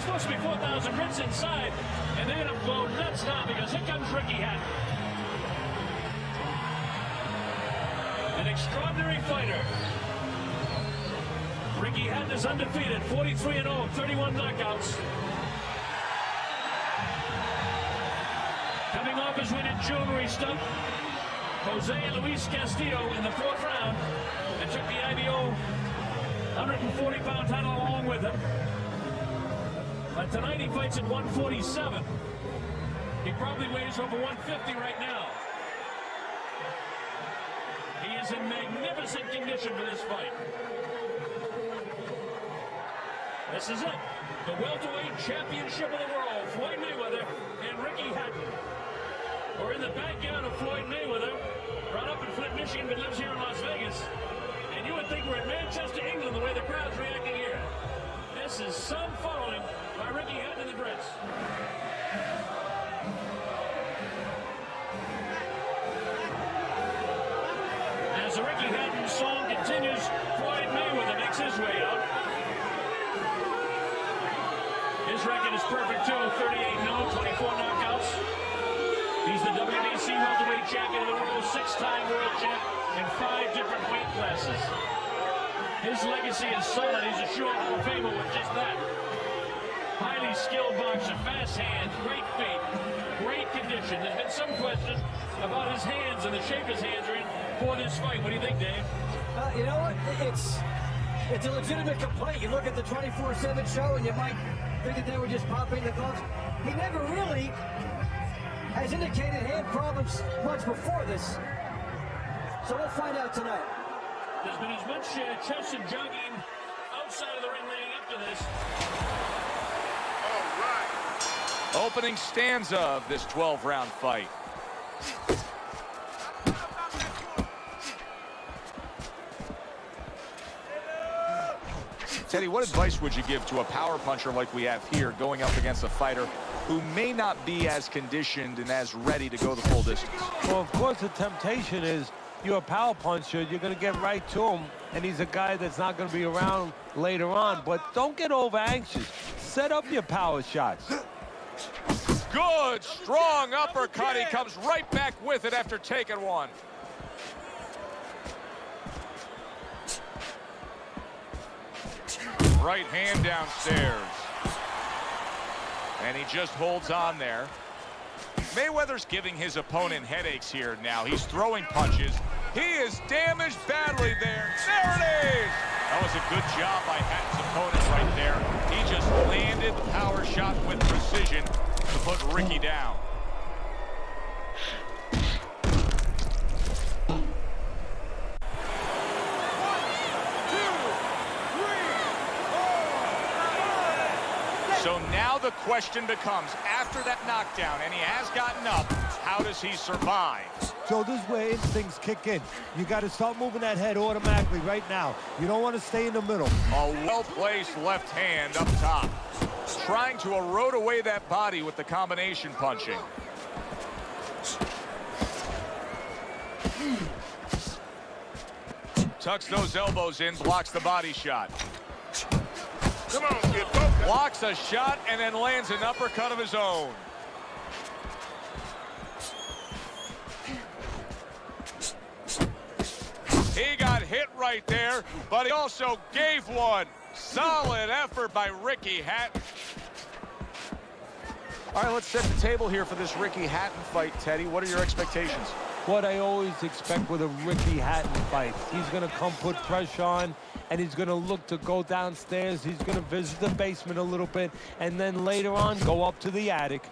There's supposed to be 4,000 Brits inside, and they're going to go nuts now because here comes Ricky Hatton. An extraordinary fighter. Ricky Hatton is undefeated, 43-0, 31 knockouts. Coming off his win in June where he stumped Jose Luis Castillo in the 4th round and took the IBO 140-pound title along with him. But tonight he fights at 147. He probably weighs over 150 right now. He is in magnificent condition for this fight. This is it. The welterweight championship of the world. Floyd Mayweather and Ricky Hatton. We're in the backyard of Floyd Mayweather. Brought up in Flint, Michigan, but lives here in Las Vegas. And you would think we're in Manchester, England, the way the crowd's reacting here. This is some following by Ricky Hatton and the Brits. As the Ricky Hatton song continues, Floyd Mayweather makes his way out. His record is perfect too, 38-0, 24 knockouts. He's the WBC welterweight champion of the world, 6-time world champ in 5 different weight classes. His legacy is solid. He's a sure Hall of Famer with just that. Highly skilled boxer, fast hands, great feet, great condition. There's been some question about his hands and the shape his hands are in for this fight. What do you think, Dave? You know what? It's a legitimate complaint. You look at the 24/7 show and you might think that they were just popping the gloves. He never really has indicated hand problems much before this. So we'll find out tonight. There's been as much chest and jogging outside of the ring leading up to this. All right. Opening stanza of this 12-round fight. Teddy, what advice would you give to a power puncher like we have here going up against a fighter who may not be as conditioned and as ready to go the full distance? Well, of course, the temptation is you're a power puncher, you're going to get right to him, and he's a guy that's not going to be around later on. But don't get over anxious. Set up your power shots. Good, strong uppercut. He comes right back with it after taking one. Right hand downstairs. And he just holds on there. Mayweather's giving his opponent headaches here now. He's throwing punches. He is damaged badly there. There it is! That was a good job by Hatton's opponent right there. He just landed the power shot with precision to put Ricky down. So now the question becomes, after that knockdown, and he has gotten up, how does he survive? So this is where instincts kick in. You got to start moving that head automatically right now. You don't want to stay in the middle. A well-placed left hand up top. Trying to erode away that body with the combination punching. Tucks those elbows in, blocks the body shot. Come on, kid, focus. Blocks a shot and then lands an uppercut of his own. He got hit right there, but he also gave one. Solid effort by Ricky Hatton. All right, let's set the table here for this Ricky Hatton fight, Teddy. What are your expectations? What I always expect with a Ricky Hatton fight. He's going to come put pressure on, and he's going to look to go downstairs. He's going to visit the basement a little bit, and then later on go up to the attic.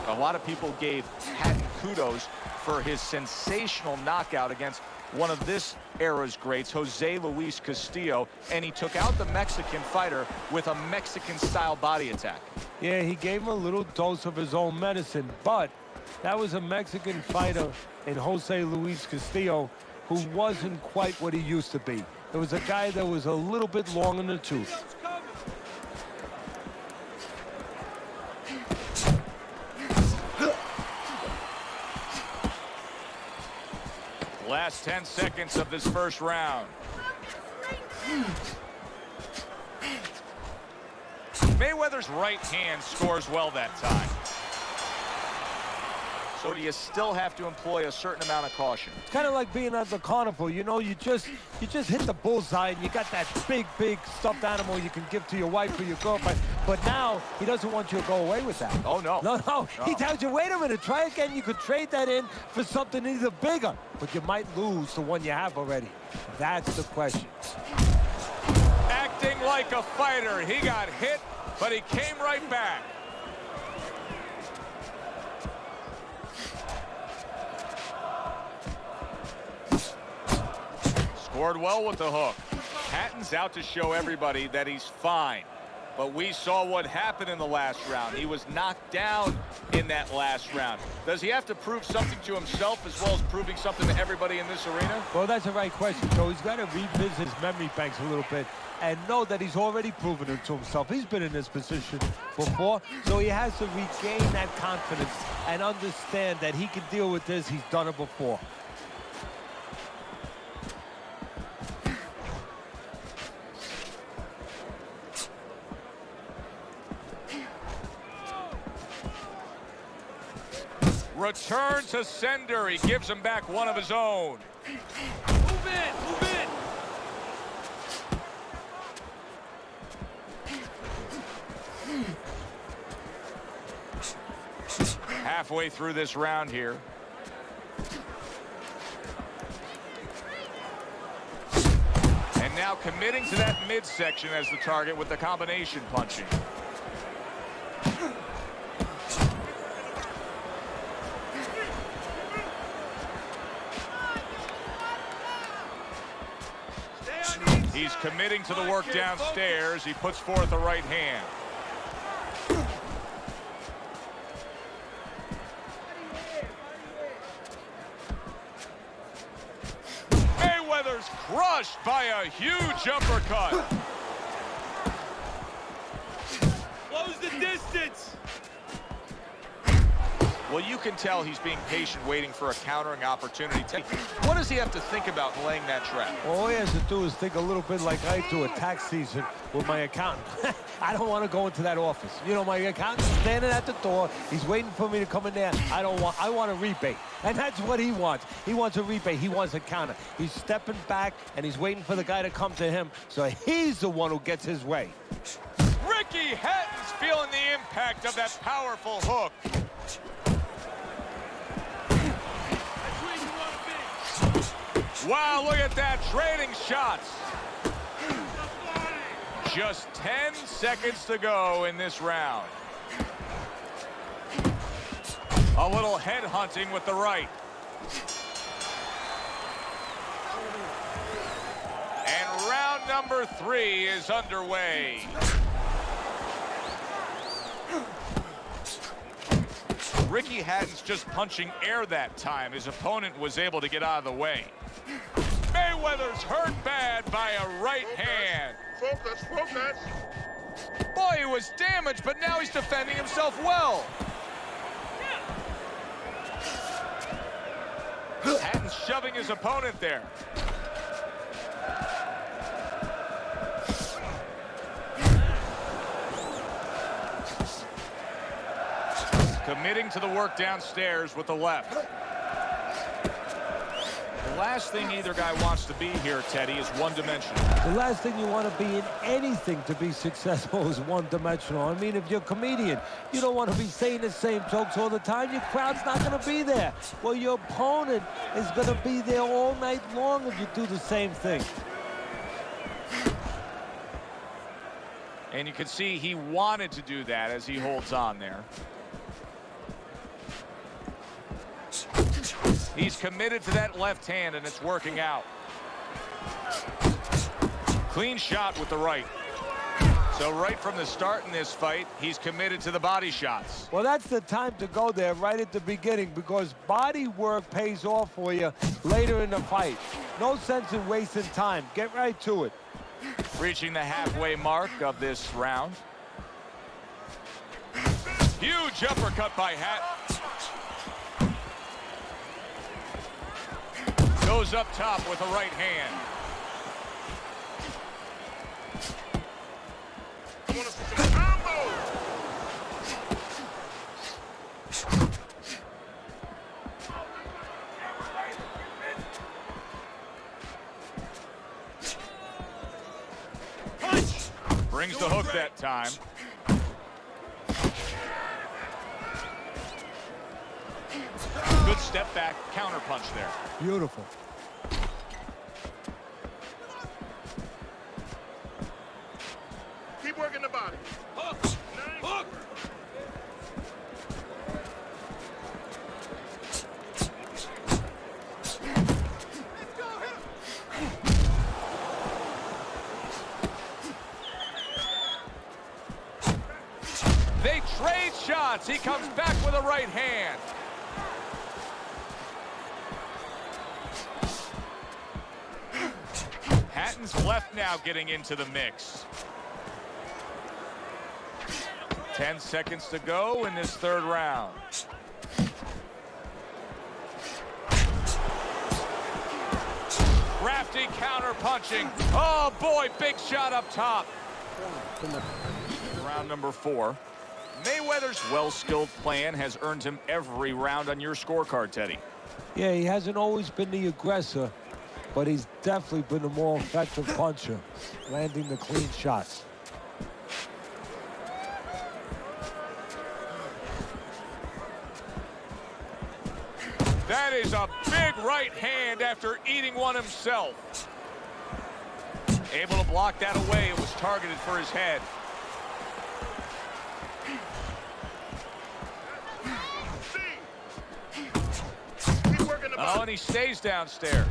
A lot of people gave Hatton kudos for his sensational knockout against one of this era's greats, Jose Luis Castillo, and he took out the Mexican fighter with a Mexican-style body attack. Yeah, he gave him a little dose of his own medicine, but that was a Mexican fighter in Jose Luis Castillo who wasn't quite what he used to be. It was a guy that was a little bit long in the tooth. Last 10 seconds of this first round. Mayweather's right hand scores well that time. So do you still have to employ a certain amount of caution? It's kind of like being at the carnival, you know, you just hit the bullseye and you got that big stuffed animal you can give to your wife or your girlfriend. But now he doesn't want you to go away with that. Oh, no. No. He tells you, wait a minute, try again. You could trade that in for something either bigger, but you might lose the one you have already. That's the question. Acting like a fighter. He got hit, but he came right back. Scored well with the hook. Hatton's out to show everybody that he's fine. But we saw what happened in the last round. He was knocked down in that last round. Does he have to prove something to himself as well as proving something to everybody in this arena? Well, that's the right question. So he's got to revisit his memory banks a little bit and know that he's already proven it to himself. He's been in this position before, so he has to regain that confidence and understand that he can deal with this. He's done it before. Return to sender. He gives him back one of his own. Move in. Halfway through this round here. And now committing to that midsection as the target with the combination punching. He's committing to the work downstairs. He puts forth a right hand. Mayweather's crushed by a huge uppercut. Close the distance. Well, you can tell he's being patient, waiting for a countering opportunity. What does he have to think about laying that trap? Well, all he has to do is think a little bit like I do at tax season with my accountant. I don't want to go into that office. You know, my accountant's standing at the door. He's waiting for me to come in there. I want a rebate. And that's what he wants. He wants a rebate. He wants a counter. He's stepping back, and he's waiting for the guy to come to him, so he's the one who gets his way. Ricky Hatton's feeling the impact of that powerful hook. Wow, look at that, trading shots. Just 10 seconds to go in this round. A little head hunting with the right. And round number 3 is underway. Ricky Hatton's just punching air that time. His opponent was able to get out of the way. Mayweather's hurt bad by a right hand. Focus. Boy, he was damaged, but now he's defending himself well. Hatton's shoving his opponent there. Committing to the work downstairs with the left. The last thing either guy wants to be here, Teddy, is one-dimensional. The last thing you want to be in anything to be successful is one-dimensional. I mean, if you're a comedian, you don't want to be saying the same jokes all the time. Your crowd's not going to be there. Well, your opponent is going to be there all night long if you do the same thing. And you can see he wanted to do that as he holds on there. He's committed to that left hand, and it's working out. Clean shot with the right. So right from the start in this fight, he's committed to the body shots. Well, that's the time to go there right at the beginning, because body work pays off for you later in the fight. No sense in wasting time. Get right to it. Reaching the halfway mark of this round. Huge uppercut by Hatton. goes up top with a right hand. Brings the hook that time. Good step back, counter punch there. Beautiful. Keep working the body. Hook! Hook! They trade shots. He comes back with a right hand. Hatton's left now getting into the mix. 10 seconds to go in this third round. Crafty counter punching. Oh boy, big shot up top. Round number 4. Mayweather's well-skilled plan has earned him every round on your scorecard, Teddy. Yeah, he hasn't always been the aggressor, but he's definitely been the more effective puncher, landing the clean shots. That is a big right hand after eating one himself. Able to block that away. It was targeted for his head. Oh, and he stays downstairs.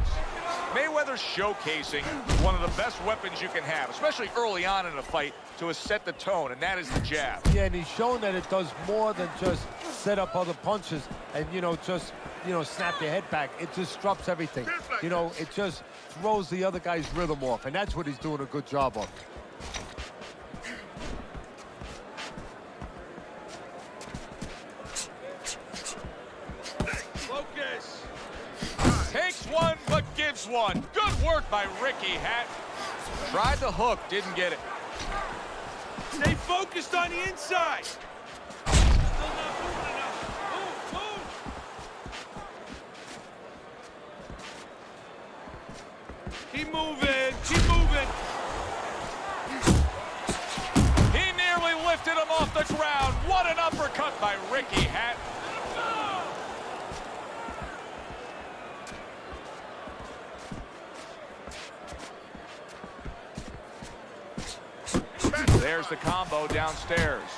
Mayweather's showcasing one of the best weapons you can have, especially early on in a fight, to set the tone, and that is the jab. Yeah, and he's shown that it does more than just set up other punches and, just, snap your head back. It disrupts everything. It just throws the other guy's rhythm off, and that's what he's doing a good job of. Focus. Takes one, but gives one. Good work by Ricky Hatton. Tried the hook, didn't get it. Stay focused on the inside. Still not moving enough. Move, move. Keep moving. Keep moving. He nearly lifted him off the ground. What an uppercut by Ricky Hatton. There's the combo downstairs.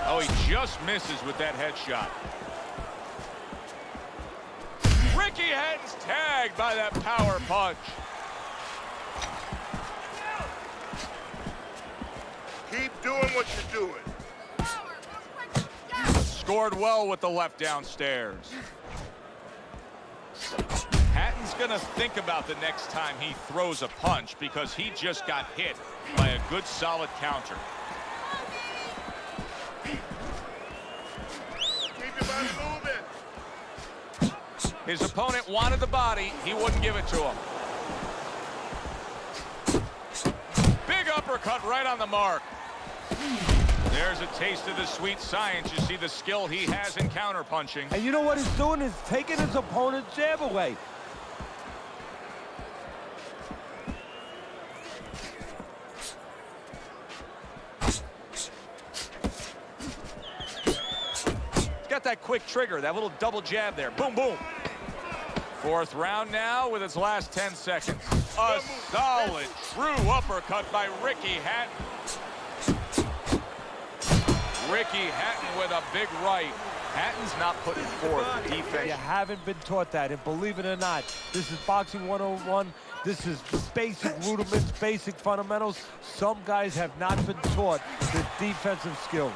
Oh, he just misses with that headshot. Ricky Hatton's tagged by that power punch. Keep doing what you're doing. Scored well with the left downstairs. Hatton's gonna think about the next time he throws a punch because he just got hit by a good solid counter. Keep your body moving. His opponent wanted the body, he wouldn't give it to him. Big uppercut right on the mark. There's a taste of the sweet science. You see the skill he has in counter punching. And you know what he's doing is taking his opponent's jab away. Got that quick trigger, that little double jab there. Boom, boom. Fourth round now with its last 10 seconds. A solid, true uppercut by Ricky Hatton. Ricky Hatton with a big right. Hatton's not putting forth defense. You haven't been taught that, and believe it or not, this is boxing 101. This is basic rudiments, basic fundamentals. Some guys have not been taught the defensive skills.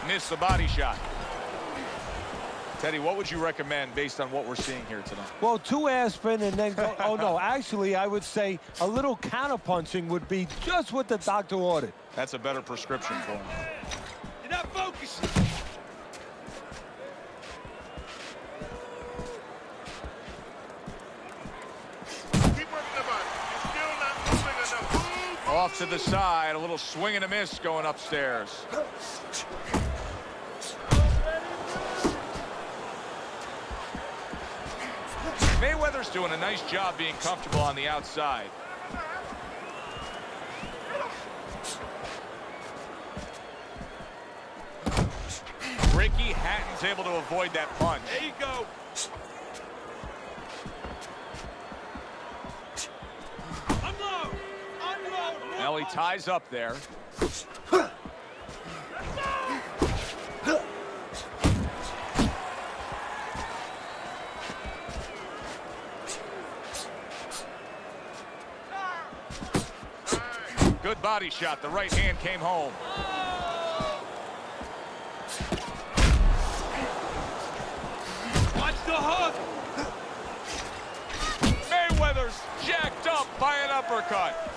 Missed the body shot. Teddy, what would you recommend based on what we're seeing here tonight? Well, 2 aspirin and then go, oh no, actually I would say a little counter-punching would be just what the doctor ordered. That's a better prescription for him. You're not focusing. Off to the side, a little swing and a miss going upstairs. Mayweather's doing a nice job being comfortable on the outside. Ricky Hatton's able to avoid that punch. There you go. Now he ties up there. Good body shot. The right hand came home. Watch the hook. Mayweather's jacked up by an uppercut.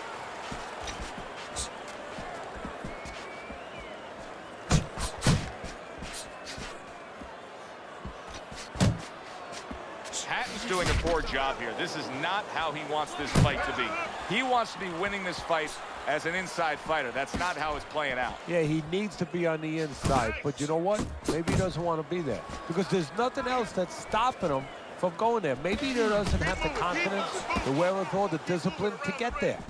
Hatton's doing a poor job here. This is not how he wants this fight to be. He wants to be winning this fight as an inside fighter. That's not how it's playing out. Yeah, he needs to be on the inside. But you know what? Maybe he doesn't want to be there. Because there's nothing else that's stopping him from going there. Maybe he doesn't have the confidence, the wherewithal, the discipline to get there.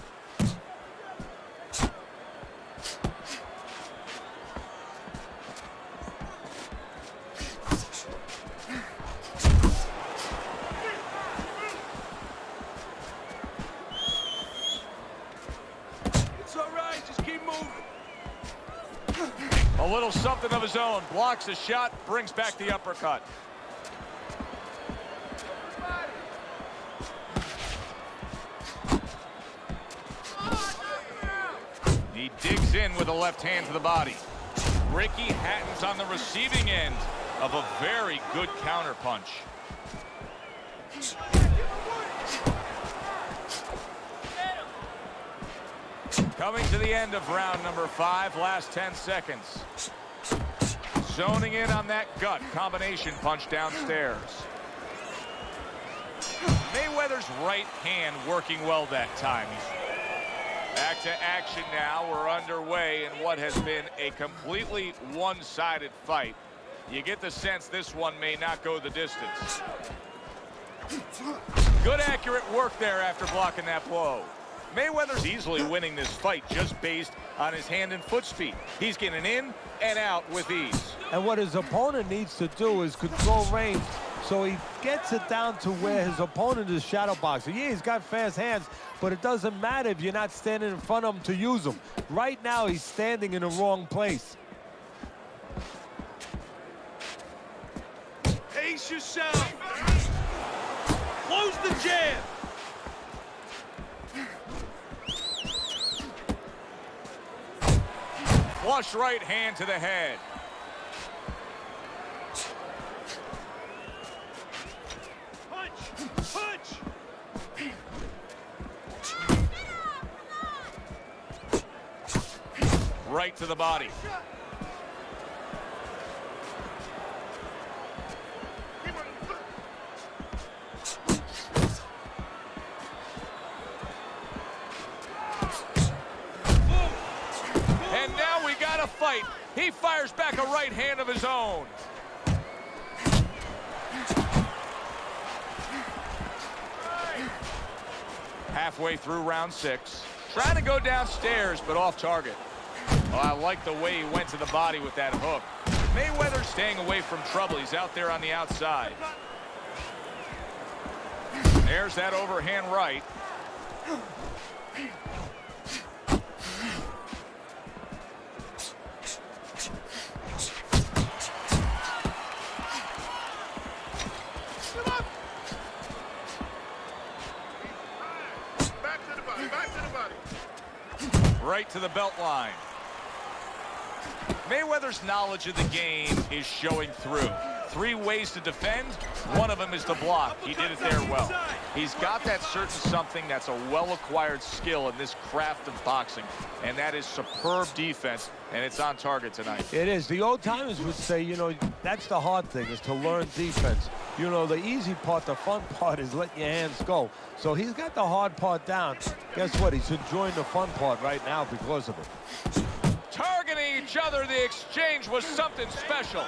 A little something of his own. Blocks a shot, brings back the uppercut. He digs in with a left hand to the body. Ricky Hatton's on the receiving end of a very good counter punch. Coming to the end of round number 5, last 10 seconds. Zoning in on that gut combination punch downstairs. Mayweather's right hand working well that time. Back to action now. We're underway in what has been a completely one-sided fight. You get the sense this one may not go the distance. Good accurate work there after blocking that blow. Mayweather's easily winning this fight just based on his hand and foot speed. He's getting in and out with ease. And what his opponent needs to do is control range so he gets it down to where his opponent is shadow boxing. Yeah, he's got fast hands, but it doesn't matter if you're not standing in front of him to use them. Right now, he's standing in the wrong place. Pace yourself. Close the jab. Flush right hand to the head. Punch. Punch. Right to the body. And now we got a fight. He fires back a right hand of his own. Halfway through round 6. Trying to go downstairs, but off target. Oh, I like the way he went to the body with that hook. Mayweather staying away from trouble. He's out there on the outside. There's that overhand right. Right to the belt line. Mayweather's knowledge of the game is showing through. 3 ways to defend. One of them is to block. He did it there well. He's got that certain something that's a well-acquired skill in this craft of boxing, and that is superb defense, and it's on target tonight. It is. The old timers would say, you know, that's the hard thing, is to learn defense. You know, the easy part, the fun part is letting your hands go. So he's got the hard part down. Guess what? He's enjoying the fun part right now because of it. Targeting each other, the exchange was something special.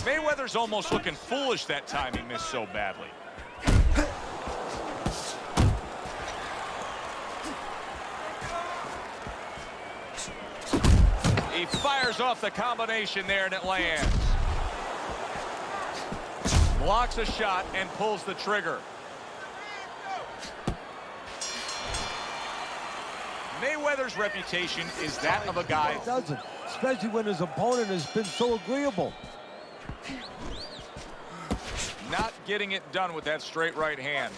Mayweather's almost looking foolish that time he missed so badly. He fires off the combination there and it lands. Blocks a shot and pulls the trigger. Mayweather's reputation is that of a guy. It doesn't, especially when his opponent has been so agreeable. Not getting it done with that straight right hand.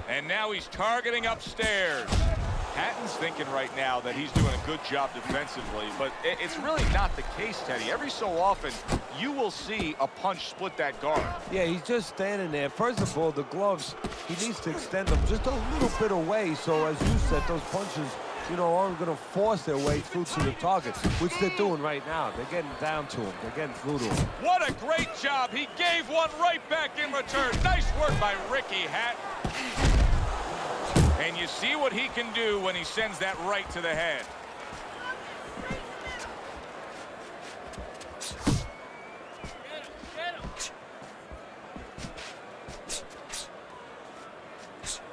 And now he's targeting upstairs. Hatton's thinking right now that he's doing a good job defensively, but it's really not the case, Teddy. Every so often, you will see a punch split that guard. Yeah, he's just standing there. First of all, the gloves, he needs to extend them just a little bit away. So, as you said, those punches, you know, aren't going to force their way through to the target, which they're doing right now. They're getting down to him. They're getting through to him. What a great job. He gave one right back in return. Nice work by Ricky Hatton. And you see what he can do when he sends that right to the head.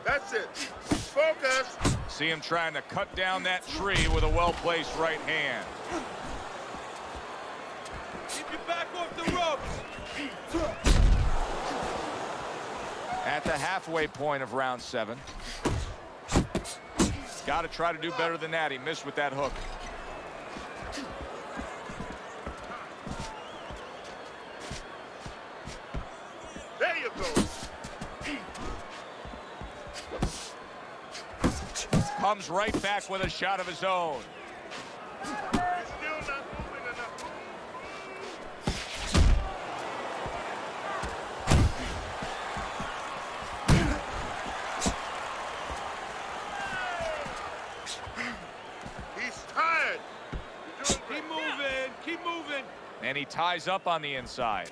That's it. Focus. See him trying to cut down that tree with a well-placed right hand. Keep your back off the ropes. At the halfway point of round 7. Got to try to do better than that. He missed with that hook. There you go. Comes right back with a shot of his own. You're still not moving enough. He's tired. Keep moving. Keep moving. And he ties up on the inside.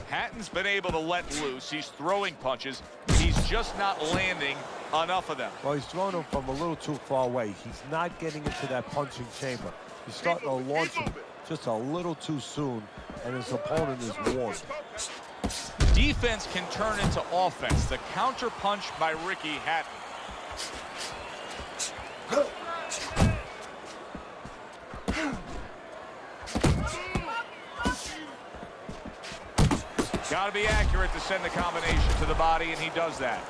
Hatton's been able to let loose. He's throwing punches. He's just not landing enough of them. Well, he's throwing them from a little too far away. He's not getting into that punching chamber. He's starting to launch him just a little too soon, and his opponent is warm. Defense can turn into offense. The counter punch by Ricky Hatton. Got to be accurate to send the combination to the body, and he does that.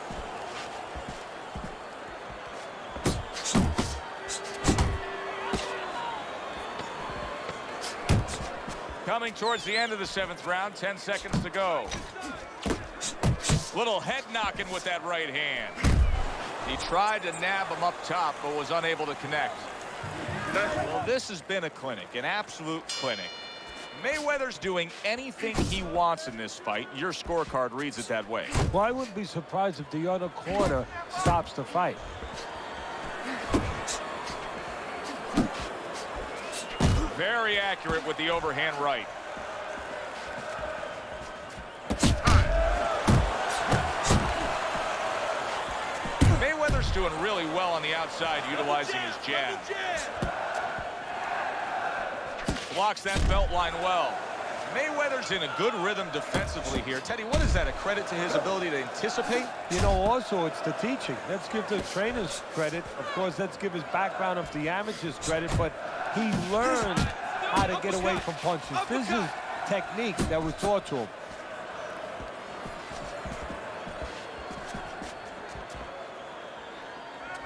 Coming towards the end of the 7th round, 10 seconds to go. Little head knocking with that right hand. He tried to nab him up top, but was unable to connect. Well, this has been a clinic, an absolute clinic. Mayweather's doing anything he wants in this fight. Your scorecard reads it that way. Well, I wouldn't be surprised if the other corner stops the fight. Very accurate with the overhand right. Mayweather's doing really well on the outside, utilizing his jab. Blocks that belt line well. Mayweather's in a good rhythm defensively here. Teddy, what is that, a credit to his ability to anticipate? You know, also, it's the teaching. Let's give the trainers credit. Of course, let's give his background of the amateurs credit, but he learned how to get away from punches. This is technique that was taught to him.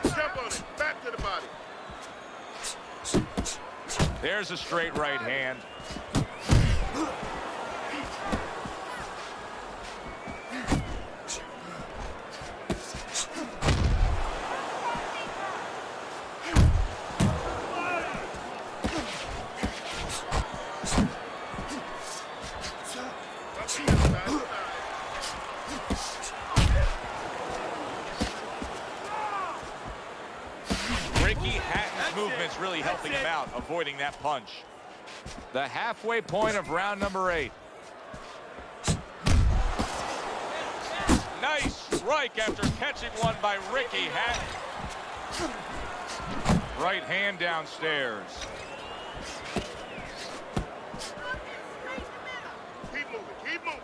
Jump on it. Back to the body. There's a straight right hand. Ricky Hatton's movement's really helping him out, avoiding that punch. The halfway point of round number 8. Nice strike after catching one by Ricky Hatton. Right hand downstairs. Keep moving, keep moving.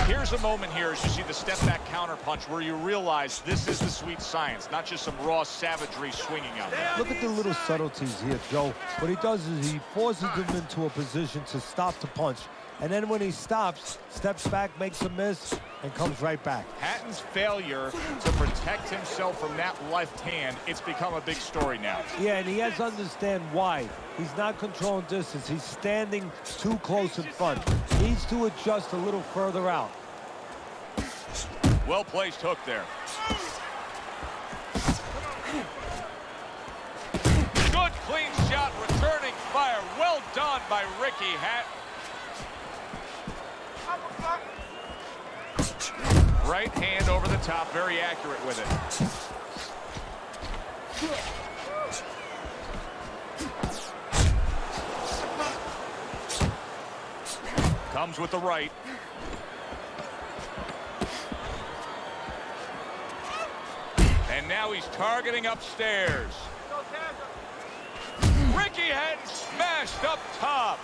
Here's a moment here as you see the step back counter punch where you realize this is the sweet science, not just some raw savagery swinging out there. Look at the little subtleties here, Joe. What he does is he forces him into a position to stop the punch. And then when he stops, steps back, makes a miss, and comes right back. Hatton's failure to protect himself from that left hand, it's become a big story now. Yeah, and he has to understand why. He's not controlling distance. He's standing too close in front. He needs to adjust a little further out. Well-placed hook there. Good clean shot, returning fire. Well done by Ricky Hatton. Right hand over the top, very accurate with it. Comes with the right. And now he's targeting upstairs. Ricky Hatton smashed up top.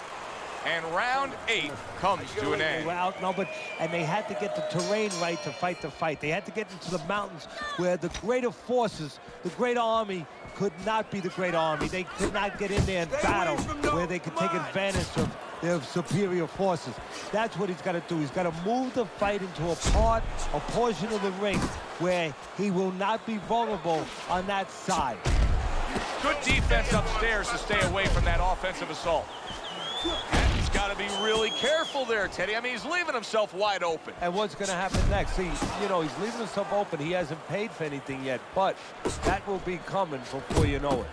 And round 8 comes to an end. They were outnumbered, and they had to get the terrain right to fight the fight. They had to get into the mountains where the greater forces, the great army, could not be the great army. They could not get in there and battle where they could take advantage of their superior forces. That's what he's got to do. He's got to move the fight into a portion of the ring where he will not be vulnerable on that side. Good defense upstairs to stay away from that offensive assault. Hatton's got to be really careful there, Teddy. I mean, he's leaving himself wide open. And what's going to happen next? See, you know, he's leaving himself open. He hasn't paid for anything yet, but that will be coming before you know it.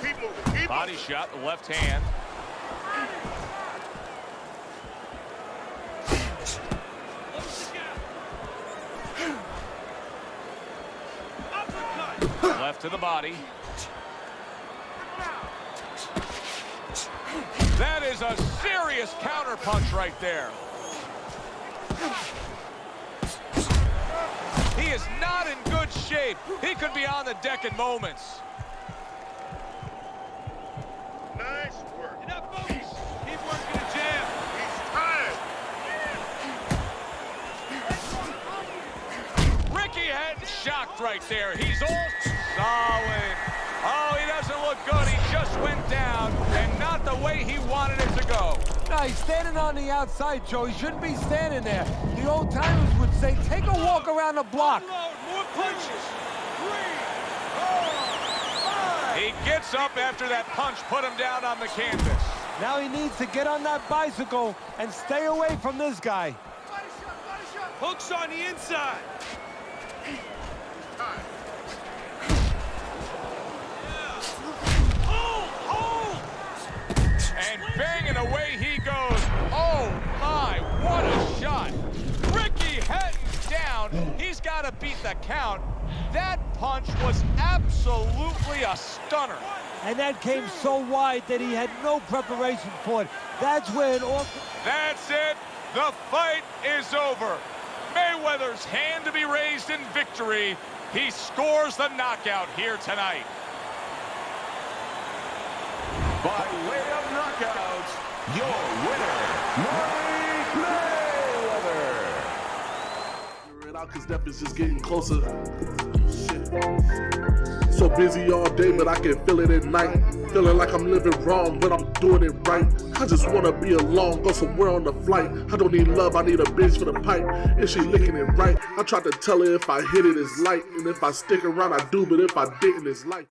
Keep moving, keep moving. Body shot, the left hand. Left to the body. That is a serious counter punch right there. He is not in good shape. He could be on the deck in moments. Nice work. Enough focus. Keep working the jab. He's tired. Ricky Hatton shocked right there. He's all solid. Oh, he doesn't look good. He just went down, and not the way he wanted it to go. No, he's standing on the outside, Joe. He shouldn't be standing there. The old timers would say, take a walk around the block. Unload. More punches. 3, 4, 5. He gets up after that punch put him down on the canvas. Now he needs to get on that bicycle and stay away from this guy. Hooks on the inside. And banging away he goes. Oh my, what a shot. Ricky Hatton's down. He's got to beat the count. That punch was absolutely a stunner. And that came so wide that he had no preparation for it. That's where That's it. The fight is over. Mayweather's hand to be raised in victory. He scores the knockout here tonight. By way of knockout, your winner, Mayweather. Because death is just getting closer. Shit. So busy all day, but I can feel it at night. Feeling like I'm living wrong, but I'm doing it right. I just wanna be alone, go somewhere on the flight. I don't need love, I need a bitch for the pipe. And she licking it right. I tried to tell her if I hit it, it's light. And if I stick around, I do, but if I didn't, it's light.